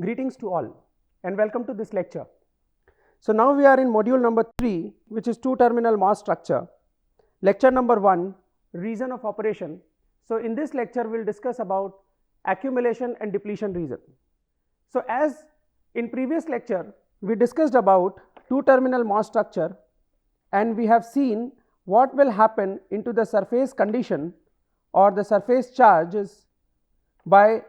Greetings to all and welcome to this lecture. So now we are in module number 3, which is two-terminal MOS structure. Lecture number 1, reason of operation. So in this lecture we will discuss about accumulation and depletion reason. So as in previous lecture we discussed about two-terminal MOS structure and we have seen what will happen into the surface condition or the surface charges by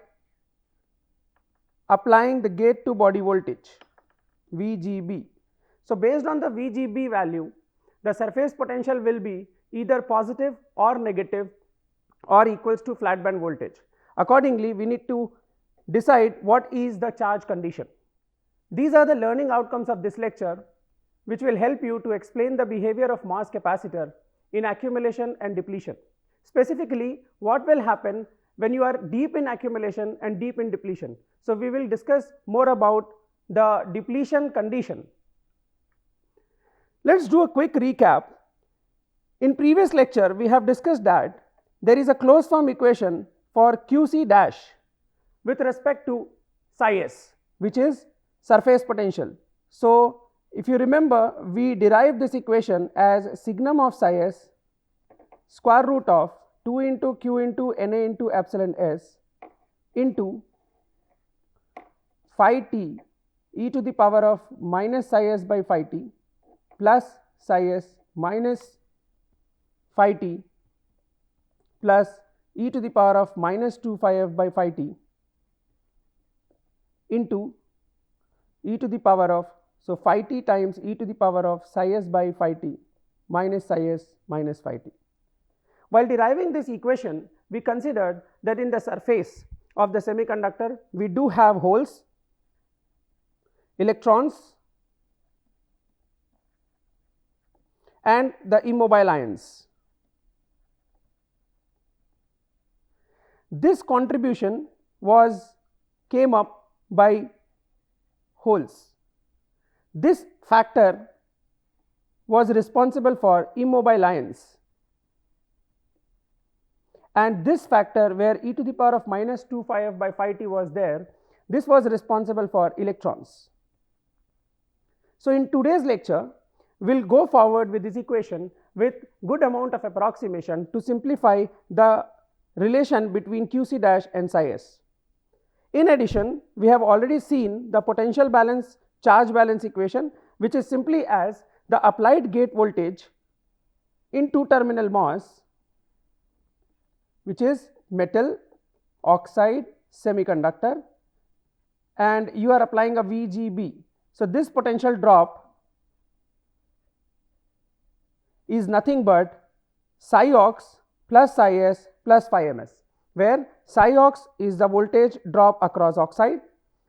applying the gate to body voltage VGB. So based on the VGB value, the surface potential will be either positive or negative or equals to flat band voltage. Accordingly, we need to decide what is the charge condition. These are the learning outcomes of this lecture, which will help you to explain the behavior of MOS capacitor in accumulation and depletion. Specifically, what will happen when you are deep in accumulation and deep in depletion. So we will discuss more about the depletion condition. Let's do a quick recap. In previous lecture we have discussed that there is a closed form equation for QC dash with respect to psi s, which is surface potential. So if you remember, we derived this equation as signum of psi s square root of 2 into q into Na into epsilon s into phi t e to the power of minus psi s by phi t plus psi s minus phi t plus e to the power of minus 2 phi f by phi t into e to the power of, so phi t times e to the power of psi s by phi t minus psi s minus phi t. While deriving this equation, we considered that in the surface of the semiconductor we do have holes, electrons and the immobile ions. This contribution came up by holes. This factor was responsible for immobile ions, and this factor where e to the power of minus 2 phi f by phi t was there, this was responsible for electrons. So in today's lecture we will go forward with this equation with good amount of approximation to simplify the relation between QC dash and psi s. In addition, we have already seen the potential balance charge balance equation, which is simply as the applied gate voltage in two terminal MOS, which is metal oxide semiconductor, and you are applying a VGB. So this potential drop is nothing but psi ox plus psi s plus phi ms, where psi ox is the voltage drop across oxide,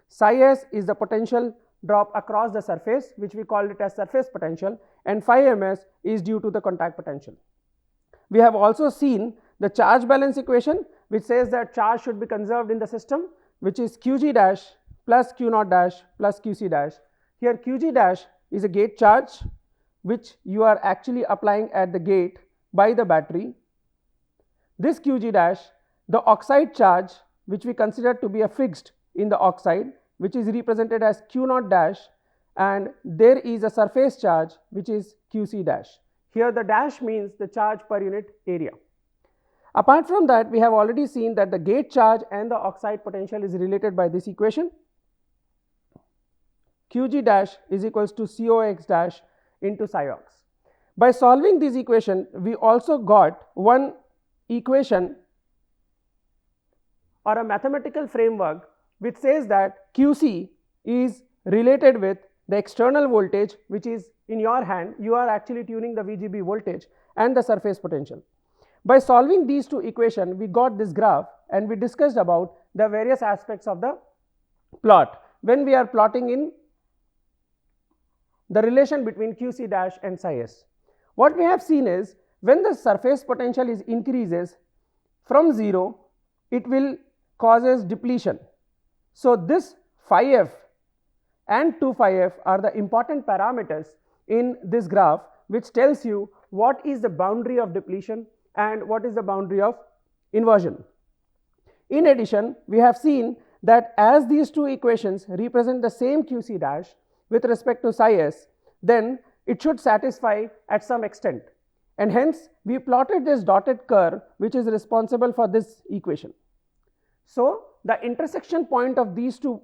psi s is the potential drop across the surface, which we call it as surface potential, and phi ms is due to the contact potential. We have also seen the charge balance equation, which says that charge should be conserved in the system, which is Qg dash plus Q naught dash plus Qc dash. Here Qg dash is a gate charge which you are actually applying at the gate by the battery. This Qg dash, the oxide charge, which we consider to be a fixed in the oxide, which is represented as Q naught dash, and there is a surface charge which is Qc dash. Here the dash means the charge per unit area. Apart from that, we have already seen that the gate charge and the oxide potential is related by this equation. Qg dash is equals to Cox dash into psi ox. By solving this equation, we also got one equation or a mathematical framework which says that Qc is related with the external voltage, which is in your hand. You are actually tuning the VGB voltage and the surface potential. By solving these two equations, we got this graph and we discussed about the various aspects of the plot when we are plotting in the relation between QC dash and psi s. What we have seen is when the surface potential is increases from 0, it will causes depletion. So this phi f and 2 phi f are the important parameters in this graph, which tells you what is the boundary of depletion and what is the boundary of inversion. In addition, we have seen that as these two equations represent the same QC dash with respect to psi s, then it should satisfy at some extent, and hence we plotted this dotted curve which is responsible for this equation. So the intersection point of these two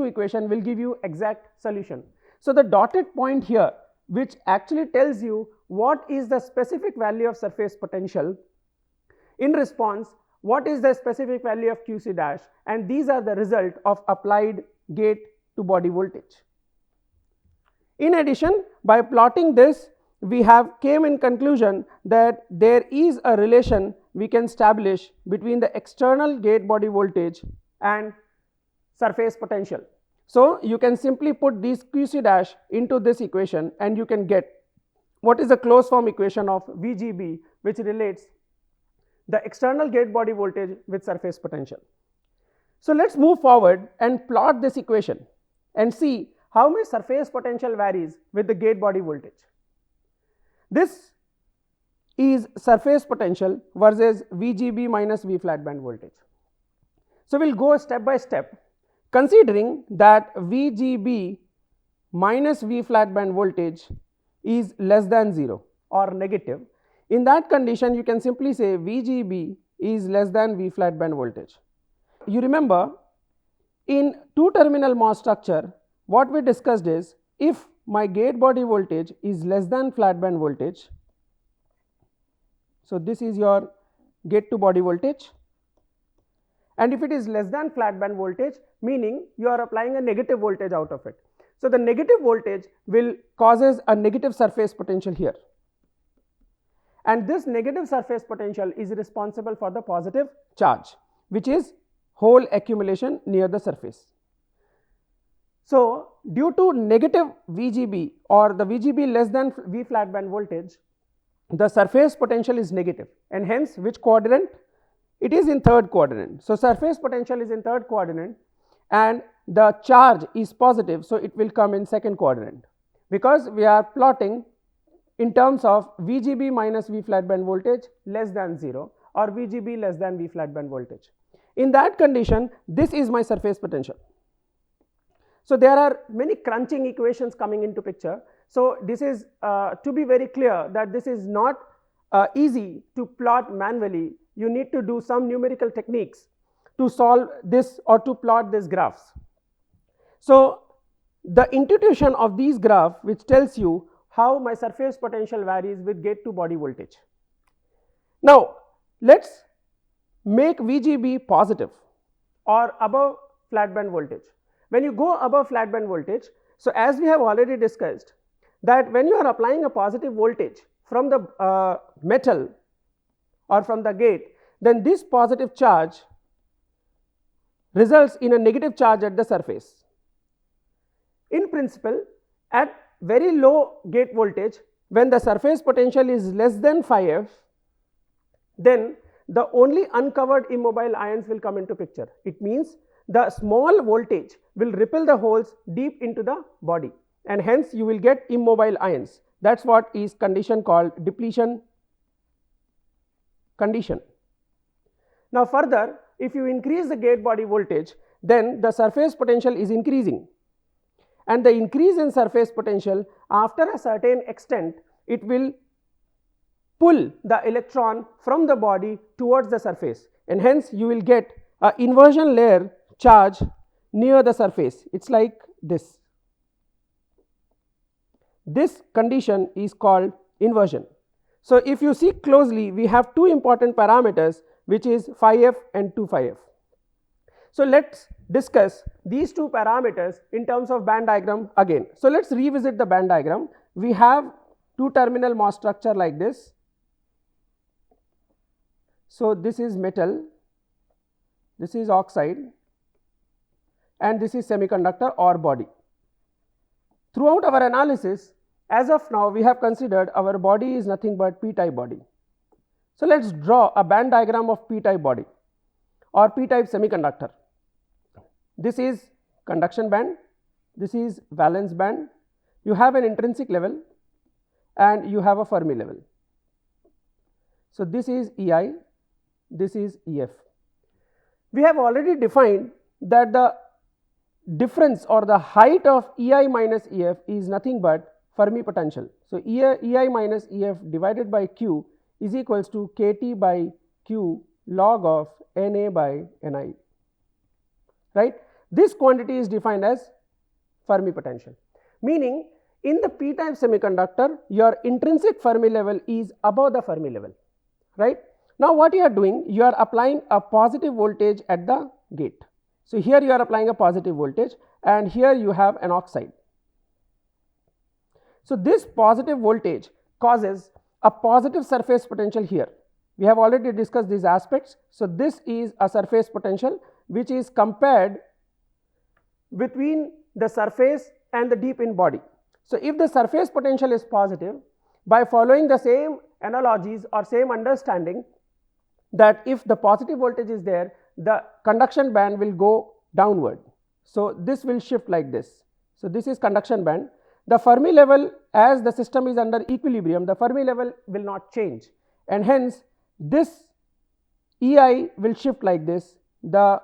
equations will give you exact solution. So the dotted point here, which actually tells you what is the specific value of surface potential, in response what is the specific value of QC dash, and these are the result of applied gate to body voltage. In addition, by plotting this, we have came in conclusion that there is a relation we can establish between the external gate body voltage and surface potential. So you can simply put this QC dash into this equation and you can get what is the closed form equation of VGB, which relates the external gate body voltage with surface potential. So let's move forward and plot this equation and see how my surface potential varies with the gate body voltage. This is surface potential versus VGB minus V flat band voltage. So we'll go step by step, considering that VGB minus V flat band voltage is less than 0 or negative. In that condition, you can simply say VGB is less than V flat band voltage. You remember, in two terminal MOS structure, what we discussed is, if my gate body voltage is less than flat band voltage, so this is your gate to body voltage, and if it is less than flat band voltage, meaning you are applying a negative voltage out of it. So the negative voltage will causes a negative surface potential here, and this negative surface potential is responsible for the positive charge, which is hole accumulation near the surface. So due to negative VGB or the VGB less than V flat band voltage, the surface potential is negative, and hence which quadrant? It is in third quadrant. So surface potential is in third quadrant and the charge is positive, so it will come in second quadrant, because we are plotting in terms of VGB minus V flat band voltage less than 0 or VGB less than V flat band voltage. In that condition, this is my surface potential. So there are many crunching equations coming into picture. So this is to be very clear that this is not easy to plot manually. You need to do some numerical techniques to solve this or to plot these graphs. So the intuition of these graphs, which tells you how my surface potential varies with gate to body voltage. Now let's make VGB positive or above flat band voltage. When you go above flat band voltage, so as we have already discussed, that when you are applying a positive voltage from the metal or from the gate, then this positive charge results in a negative charge at the surface. In principle, at very low gate voltage, when the surface potential is less than phi f, then the only uncovered immobile ions will come into picture. It means the small voltage will repel the holes deep into the body, and hence you will get immobile ions. That is what is condition called depletion condition. Now further, if you increase the gate body voltage, then the surface potential is increasing, and the increase in surface potential, after a certain extent, it will pull the electron from the body towards the surface, and hence you will get a inversion layer charge near the surface. It is like this. This condition is called inversion. So if you see closely, we have two important parameters, which is phi f and 2 phi f. So let's discuss these two parameters in terms of band diagram again. So let's revisit the band diagram. We have two terminal MOS structure like this. So this is metal, this is oxide, and this is semiconductor or body. Throughout our analysis, as of now, we have considered our body is nothing but p-type body. So let's draw a band diagram of p-type body or p-type semiconductor. This is conduction band, this is valence band. You have an intrinsic level and you have a Fermi level. So this is EI, this is EF. We have already defined that the difference or the height of EI minus EF is nothing but Fermi potential. So, EI minus EF divided by Q is equals to KT by Q log of Na by Ni, right. This quantity is defined as Fermi potential, meaning in the p-type semiconductor your intrinsic Fermi level is above the Fermi level, right. Now, what you are doing, you are applying a positive voltage at the gate. So, here you are applying a positive voltage and here you have an oxide. So, this positive voltage causes a positive surface potential here. We have already discussed these aspects. So, this is a surface potential which is compared between the surface and the deep in body. So, if the surface potential is positive, by following the same analogies or same understanding, that if the positive voltage is there, the conduction band will go downward. So, this will shift like this. So, this is conduction band. The Fermi level, as the system is under equilibrium, the Fermi level will not change, and hence this EI will shift like this, the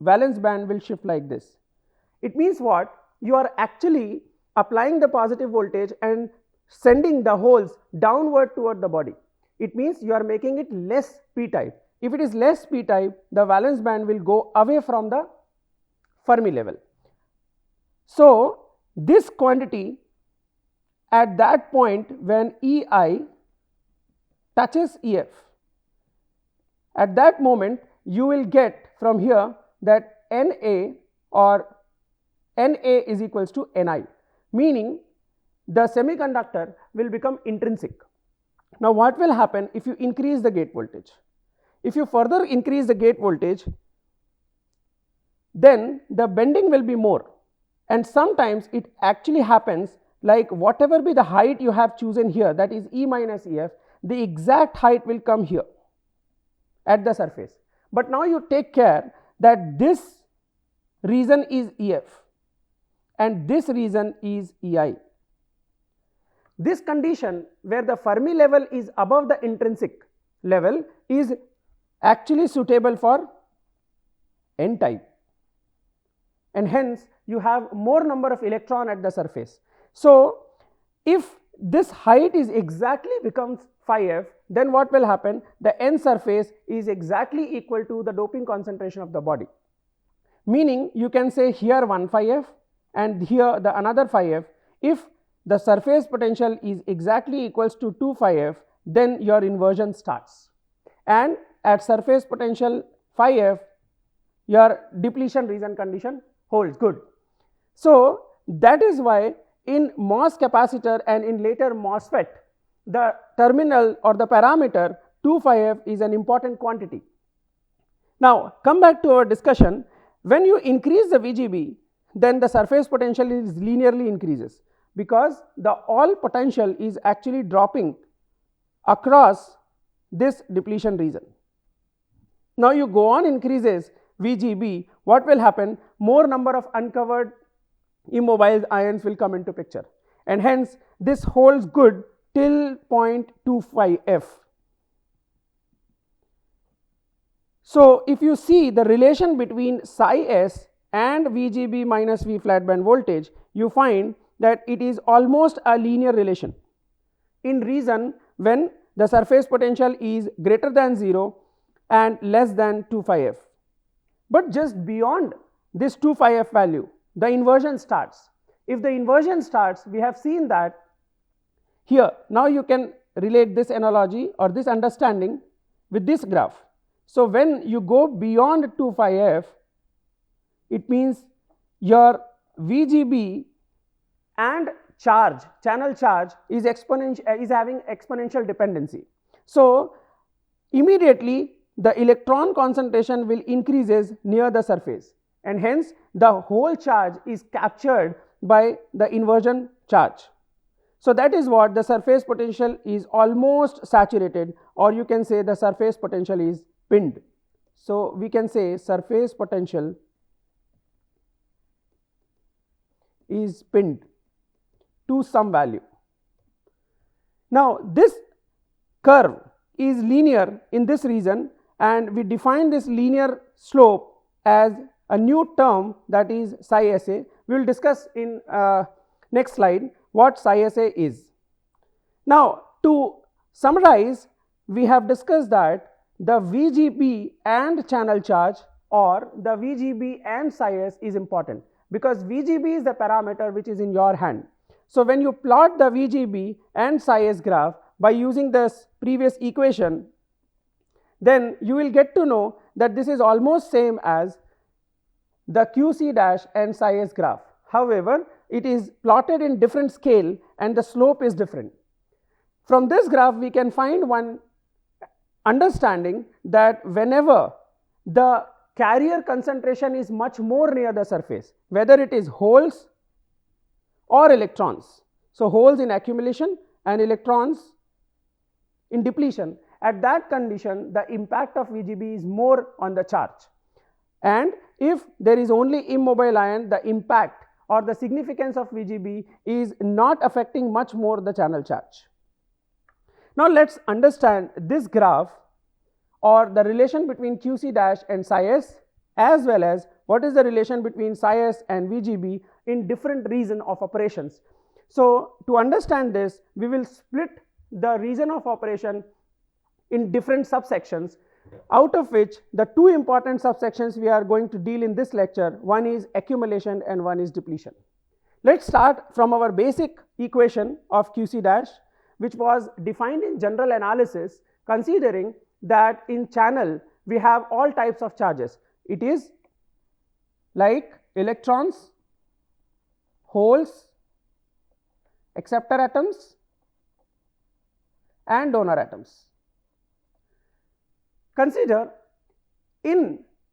valence band will shift like this. It means what? You are actually applying the positive voltage and sending the holes downward toward the body. It means you are making it less p-type. If it is less p-type, the valence band will go away from the Fermi level. So, this quantity at that point when EI touches EF, at that moment you will get from here that Na or Na is equals to Ni, meaning the semiconductor will become intrinsic. Now, what will happen if you increase the gate voltage? If you further increase the gate voltage, then the bending will be more, and sometimes it actually happens like whatever be the height you have chosen here, that is E minus EF, the exact height will come here at the surface. But now you take care that this region is EF and this region is EI. This condition where the Fermi level is above the intrinsic level is actually suitable for N-type, and hence you have more number of electron at the surface. So, if this height is exactly becomes phi f, then what will happen? The N surface is exactly equal to the doping concentration of the body, meaning you can say here 1 phi f and here the another phi f. If the surface potential is exactly equals to 2 phi f, then your inversion starts, and at surface potential phi f your depletion region condition holds good. So, that is why in MOS capacitor and in later MOSFET, the terminal or the parameter 2 phi f is an important quantity. Now, come back to our discussion. When you increase the VGB, then the surface potential is linearly increases, because the all potential is actually dropping across this depletion region. Now, you go on increases VGB, what will happen? More number of uncovered immobile ions will come into picture, and hence this holds good till 0.25 f. So, if you see the relation between psi s and VGB minus V flat band voltage, you find that it is almost a linear relation in region when the surface potential is greater than 0 and less than 2 phi f. But just beyond this 2 phi f value, the inversion starts. If the inversion starts, we have seen that here. Now, you can relate this analogy or this understanding with this graph. So, when you go beyond 2 phi f, it means your VGB and charge, channel charge is having exponential dependency. So, immediately the electron concentration will increases near the surface, and hence the whole charge is captured by the inversion charge. So, that is what the surface potential is almost saturated, or you can say the surface potential is pinned. So, we can say surface potential is pinned to some value. Now, this curve is linear in this region, and we define this linear slope as a new term that is psi SA. We will discuss in next slide what psi SA is. Now, to summarize, we have discussed that the VGB and channel charge or the VGB and psi S is important, because VGB is the parameter which is in your hand. So, when you plot the VGB and psi S graph by using this previous equation, then you will get to know that this is almost same as the QC dash and psi S graph. However, it is plotted in different scale and the slope is different. From this graph, we can find one understanding that whenever the carrier concentration is much more near the surface, whether it is holes or electrons, so holes in accumulation and electrons in depletion, at that condition the impact of VGB is more on the charge, and if there is only immobile ion, the impact or the significance of VGB is not affecting much more the channel charge. Now, let us understand this graph or the relation between QC dash and psi S, as well as what is the relation between psi S and VGB in different region of operations. So, to understand this, we will split the region of operation in different subsections, out of which the two important subsections we are going to deal in this lecture, one is accumulation and one is depletion. Let us start from our basic equation of QC dash, which was defined in general analysis, considering that in channel we have all types of charges. It is like electrons, holes, acceptor atoms and donor atoms. Consider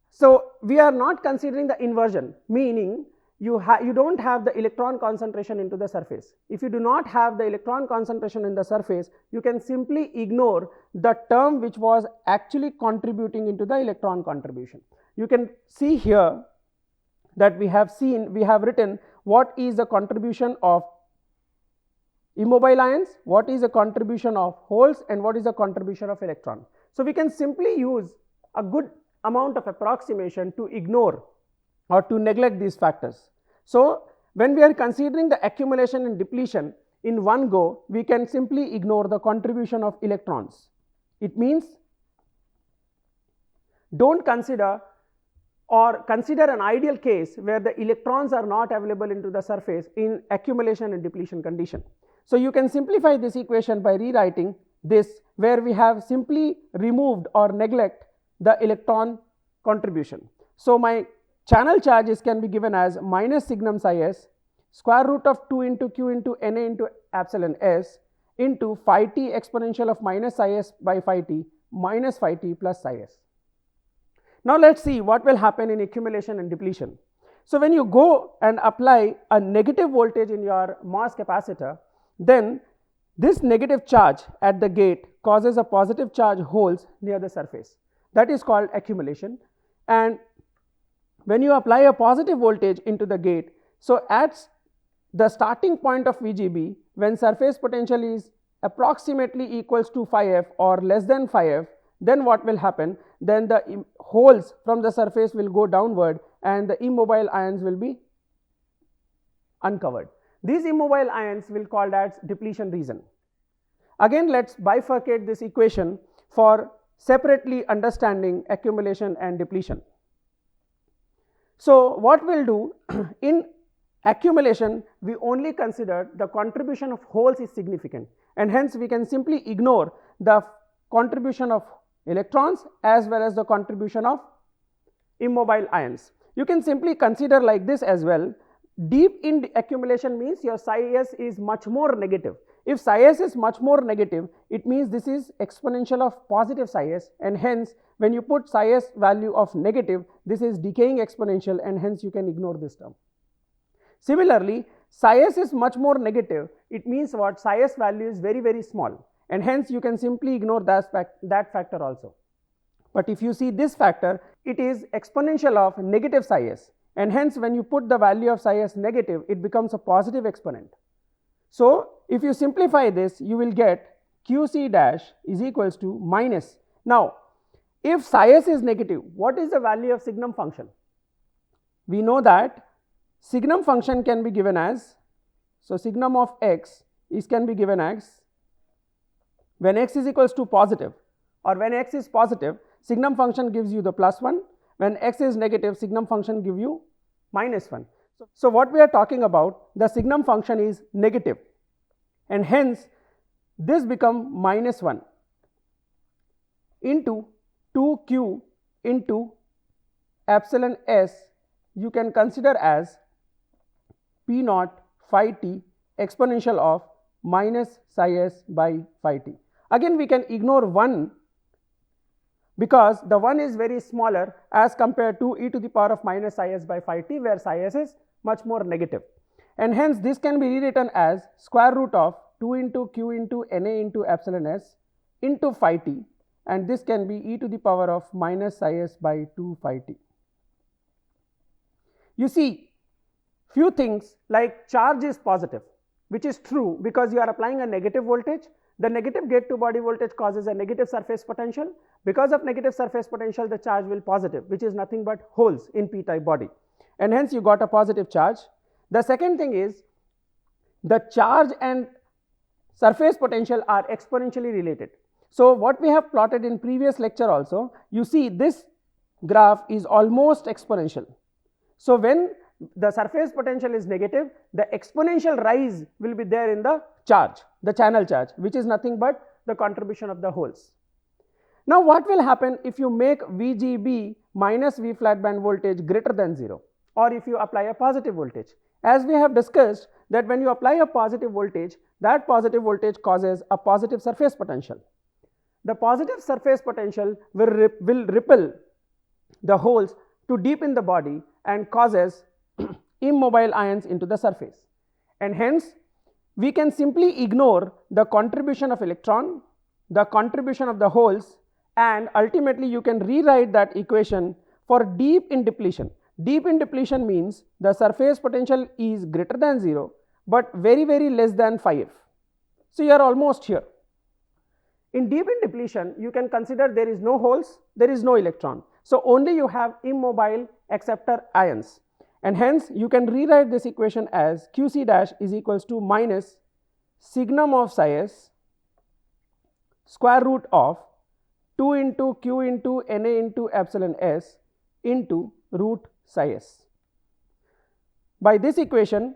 so we are not considering the inversion, meaning you do not have the electron concentration into the surface. If you do not have the electron concentration in the surface, you can simply ignore the term which was actually contributing into the electron contribution. You can see here that we have written what is the contribution of immobile ions, what is the contribution of holes, and what is the contribution of electron. So, we can simply use a good amount of approximation to ignore or to neglect these factors. So, when we are considering the accumulation and depletion in one go, we can simply ignore the contribution of electrons. It means do not consider or consider an ideal case where the electrons are not available into the surface in accumulation and depletion condition. So, you can simplify this equation by rewriting this, where we have simply removed or neglect the electron contribution. So, my channel charges can be given as minus signum psi S square root of 2 into q into Na into epsilon S into phi t exponential of minus psi S by phi t minus phi t plus psi S. Now, let us see what will happen in accumulation and depletion. So, when you go and apply a negative voltage in your MOS capacitor, then this negative charge at the gate causes a positive charge holes near the surface. That is called accumulation. And when you apply a positive voltage into the gate, so at the starting point of VGB, when surface potential is approximately equals to phi f or less than phi f, then what will happen? Then the holes from the surface will go downward and the immobile ions will be uncovered. These immobile ions will called as depletion region. Again, let us bifurcate this equation for separately understanding accumulation and depletion. So, what we will do in accumulation, we only consider the contribution of holes is significant, and hence we can simply ignore the contribution of electrons as well as the contribution of immobile ions. You can simply consider like this as well. Deep in accumulation means your psi s is much more negative. If psi s is much more negative, it means this is exponential of positive psi s, and hence when you put psi s value of negative, this is decaying exponential, and hence you can ignore this term. Similarly, psi s is much more negative, it means what? Psi s value is very small, and hence you can simply ignore that factor also. But if you see this factor, it is exponential of negative psi s, and hence when you put the value of psi s negative, it becomes a positive exponent. So, if you simplify this, you will get QC dash is equals to minus. Now, if psi s is negative, what is the value of signum function? we know that signum function can be given as, so signum of x is can be given as, when x is equals to positive or when x is positive, signum function gives you the +1, when x is negative, signum function give you -1. So what we are talking about, the signum function is negative, and hence this become -1 into 2q into epsilon s, you can consider as p naught phi t exponential of minus psi s by phi t. Again we can ignore 1 because the 1 is very smaller as compared to e to the power of minus psi s by phi t, where psi s is much more negative, and hence this can be rewritten as square root of 2 into q into na into epsilon s into phi t, and this can be e to the power of minus psi s by 2 phi t. You see, few things like charge is positive, which is true because you are applying a negative voltage. The negative gate to body voltage causes a negative surface potential. Because of negative surface potential, the charge will positive, which is nothing but holes in p-type body, and hence you got a positive charge. The second thing is the charge and surface potential are exponentially related. So what we have plotted in previous lecture also, you see this graph is almost exponential. So when the surface potential is negative, the exponential rise will be there in the charge, the channel charge, which is nothing but the contribution of the holes. Now what will happen if you make VGB minus V flat band voltage greater than 0, or if you apply a positive voltage? As we have discussed that when you apply a positive voltage, that positive voltage causes a positive surface potential. The positive surface potential will ripple the holes to deep in the body and causes immobile ions into the surface, and hence we can simply ignore the contribution of electron, the contribution of the holes, and ultimately you can rewrite that equation for deep in depletion. Deep in depletion means the surface potential is greater than 0 but very less than phi f. So you are almost here. In deep in depletion, you can consider there is no holes, there is no electron, so only you have immobile acceptor ions, and hence you can rewrite this equation as qc dash is equals to minus signum of psi s square root of 2 into q into na into epsilon s into root psi s. By this equation,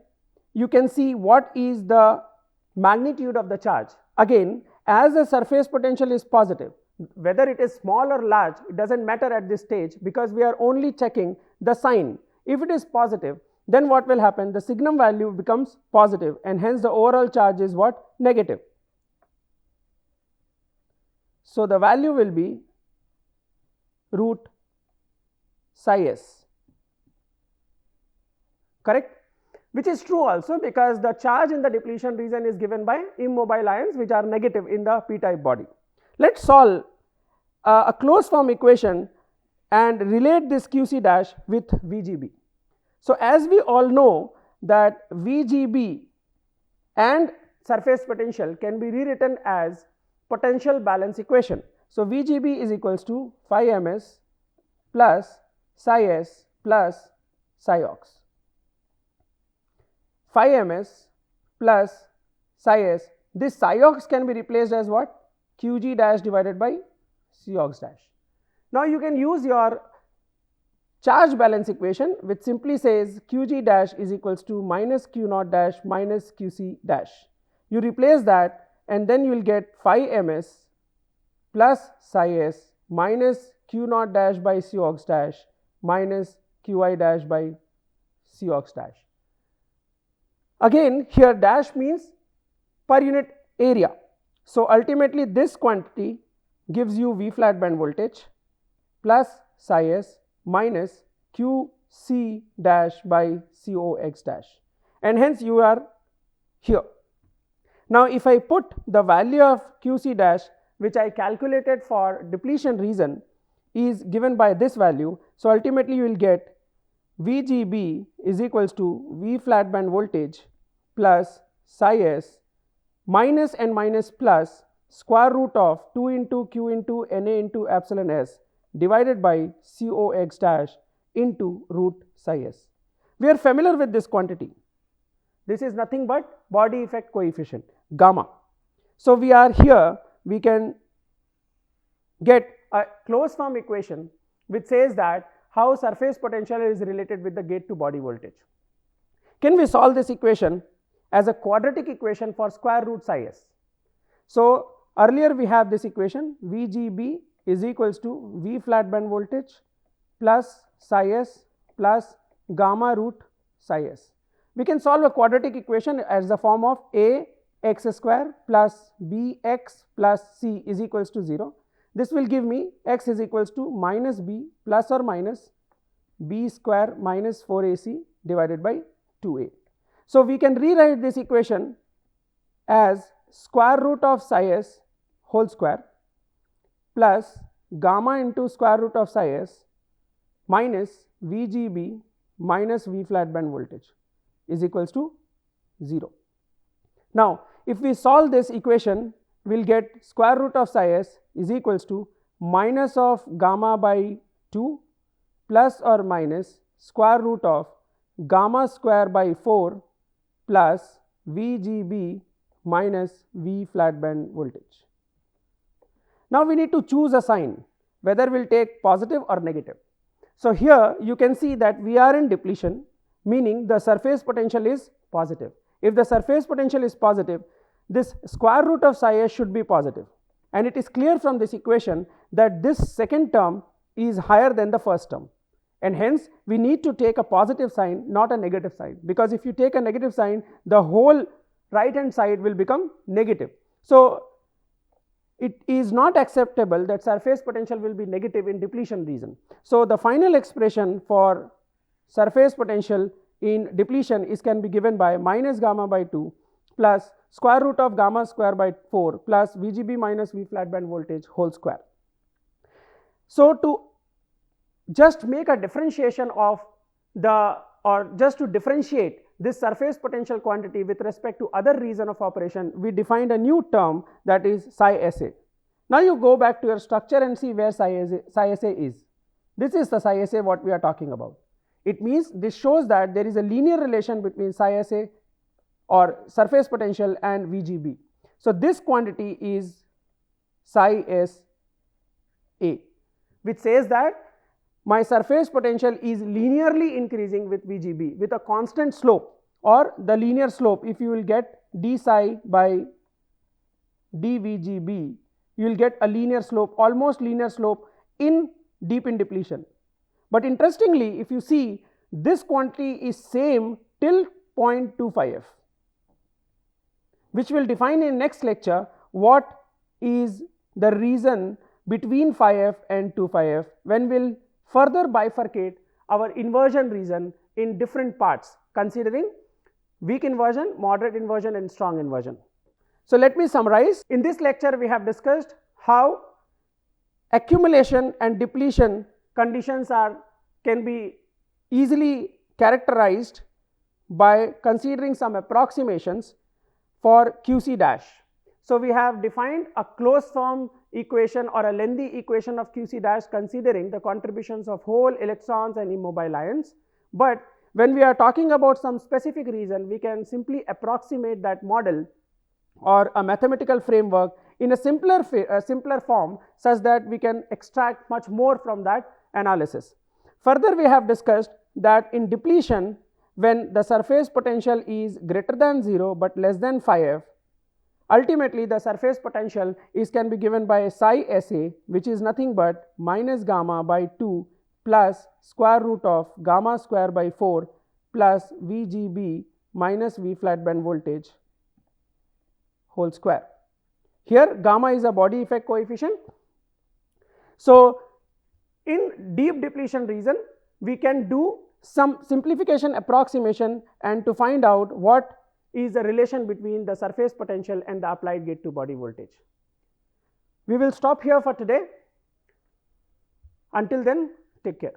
you can see what is the magnitude of the charge. Again, as the surface potential is positive, whether it is small or large, it does not matter at this stage because we are only checking the sign. If it is positive, then what will happen? The signum value becomes positive, and hence the overall charge is what? Negative. So the value will be root psi s, correct? Which is true also because the charge in the depletion region is given by immobile ions which are negative in the p-type body. Let us solve a closed form equation and relate this qc dash with VGB. So as we all know that VGB and surface potential can be rewritten as potential balance equation. So VGB is equals to phi ms plus psi s plus psi ox. Phi ms plus psi s, this psi ox can be replaced as what? Qg dash divided by C ox dash. Now you can use your charge balance equation which simply says Qg dash is equals to minus Q naught dash minus Qc dash. You replace that and then you will get phi ms plus psi s minus Q naught dash by C ox dash minus Qi dash by C ox dash. Again here dash means per unit area. So ultimately this quantity gives you V flat band voltage plus psi s minus Qc dash by Cox dash, and hence you are here. Now if I put the value of Qc dash which I calculated for depletion region is given by this value, so ultimately you will get VGB is equals to V flat band voltage plus psi s minus and minus plus square root of 2 into Q into Na into epsilon s divided by Cox dash into root psi s. We are familiar with this quantity. This is nothing but body effect coefficient, gamma. So, we are here, we can get a closed form equation which says that how surface potential is related with the gate to body voltage. Can we solve this equation as a quadratic equation for square root psi s? So, earlier we have this equation VGB is equals to V flat band voltage plus psi s plus gamma root psi s. We can solve a quadratic equation as the form of a x square plus b x plus c is equals to 0. This will give me x is equals to minus b plus or minus b square minus 4ac divided by 2a. So, we can rewrite this equation as square root of psi s whole square plus gamma into square root of psi s minus VGB minus V flat band voltage is equals to 0. Now, if we solve this equation, we will get square root of psi s is equals to minus of gamma by 2 plus or minus square root of gamma square by 4 plus VGB minus V flat band voltage. Now, we need to choose a sign, whether we will take positive or negative. So, here you can see that we are in depletion, meaning the surface potential is positive. If the surface potential is positive, this square root of psi s should be positive, and it is clear from this equation that this second term is higher than the first term, and hence we need to take a positive sign, not a negative sign, because if you take a negative sign, the whole right hand side will become negative. So, it is not acceptable that surface potential will be negative in depletion region. So, the final expression for surface potential in depletion is can be given by minus gamma by 2 plus square root of gamma square by 4 plus VGB minus V flat band voltage whole square. So, to just make a differentiation of the, or just to differentiate this surface potential quantity with respect to other region of operation, we defined a new term, that is psi SA. Now, you go back to your structure and see where psi SA is. This is the psi SA what we are talking about. It means this shows that there is a linear relation between psi SA or surface potential and VGB. So, this quantity is psi SA, which says that my surface potential is linearly increasing with VGB with a constant slope, or the linear slope. If you will get d psi by dVGB, you will get a linear slope, almost linear slope in deep in depletion. But interestingly, if you see, this quantity is same till 0.25f, which will define in next lecture what is the reason between 5f and 2,5f, when we will further bifurcate our inversion region in different parts, considering weak inversion, moderate inversion and strong inversion. So, let me summarize. In this lecture, we have discussed how accumulation and depletion conditions can be easily characterized by considering some approximations for QC dash. So, we have defined a closed form equation or a lengthy equation of QC dash considering the contributions of hole, electrons and immobile ions. But when we are talking about some specific reason, we can simply approximate that model or a mathematical framework in a simpler form, such that we can extract much more from that analysis. Further, we have discussed that in depletion, when the surface potential is greater than 0 but less than 5f, ultimately the surface potential can be given by psi SA, which is nothing but minus gamma by 2 plus square root of gamma square by 4 plus VGB minus V flat band voltage whole square. Here gamma is a body effect coefficient. So, in deep depletion region, we can do some simplification approximation and to find out what is the relation between the surface potential and the applied gate to body voltage. We will stop here for today. Until then, take care.